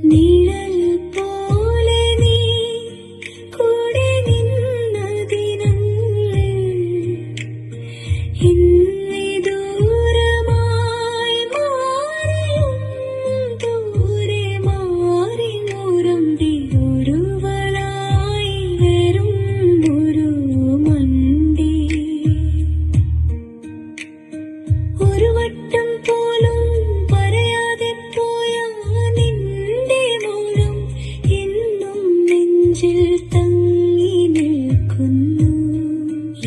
നിഴൽ പോലെ നീ കൂടെ നിന്നതിനല്ലേ ഇന്നേ ദൂരമായി മാറിയും ദൂരെ മാറി മുറമ്പി ഒരുവളായി വരും ഒരു മണ്ടി ഒരു വട്ടം പോലും പറയാതെ പോയ നിന്റെ മൗനം എന്നും നെഞ്ചിൽ തങ്ങി നിൽക്കുന്നു.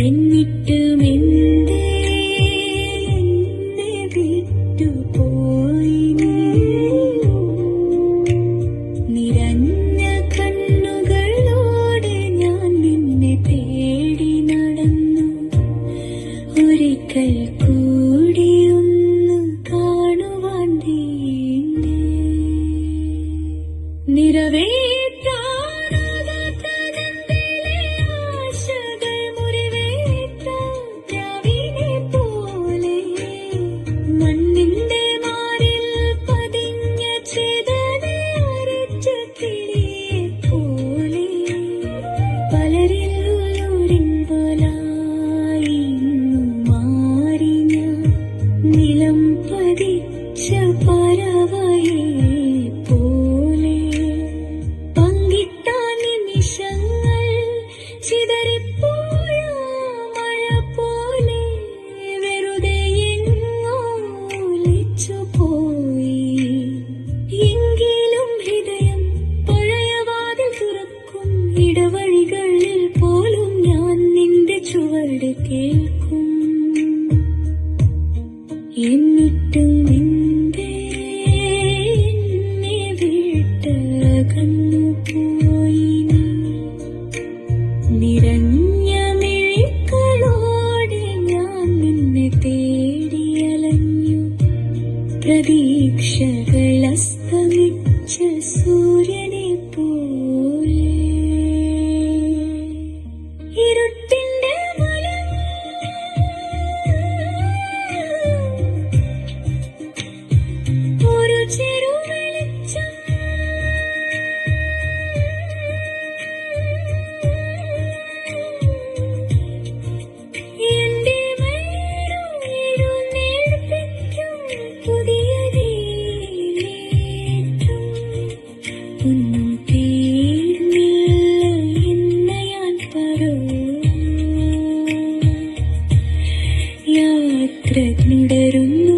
എന്നിട്ടും എന്തേ എന്നെ വിട്ടുപോയി നീ? നിറഞ്ഞ കണ്ണുകളോടെ ഞാൻ നിന്നെ തേടി നടന്നു. ഒരിക്കൽ കൂടി ഒന്ന് കാണുവാൻ നീ നിറവേറ്റാനാകാത്ത നന്ദിലെ ആശകൾ മുറിവേറ്റ രാവിനെ പോലെ മണ്ണിന്റെ മാറിൽ പതിഞ്ഞ ചേതനെ അരച്ച കിളിയെ പോലെ പലരിൽ ഉള്ളൂരിൻപോലായി ഇന്നു മാറി ഞാൻ നിലം പതിച്ച പറവയെ പോലെ പങ്കിട്ട നിമിഷങ്ങൾ ചിതറിപ്പോയ മഴ പോലെ വെറുതെ എങ്ങോ ഒലിച്ചുപോയി. എങ്കിലും ഹൃദയം പഴയ വാതിൽ തുറക്കും. ഇടവഴികളിൽ പോലും ഞാൻ നിന്റെ ചുവട് കേൾക്കും. എന്നിട്ടും എന്തേ എന്നെ വിട്ടകന്നുപോയി നീ? നിറഞ്ഞ മിഴികളോടെ ഞാൻ നിന്നെ തേടി അലഞ്ഞു. പ്രതീക്ഷകൾ അസ്തമിച്ച സൂര്യനെ പോലെ ഇരുട്ടിന്റെ ഒരു ചെറു വെളിച്ചം എന്റെ എഴുന്നേൽപ്പിക്കും. പുതിയ നീലേറ്റം ഒന്നും തീർന്നില്ല എന്ന് ഞാൻ പറയും. യാത്ര തുടരുന്നു.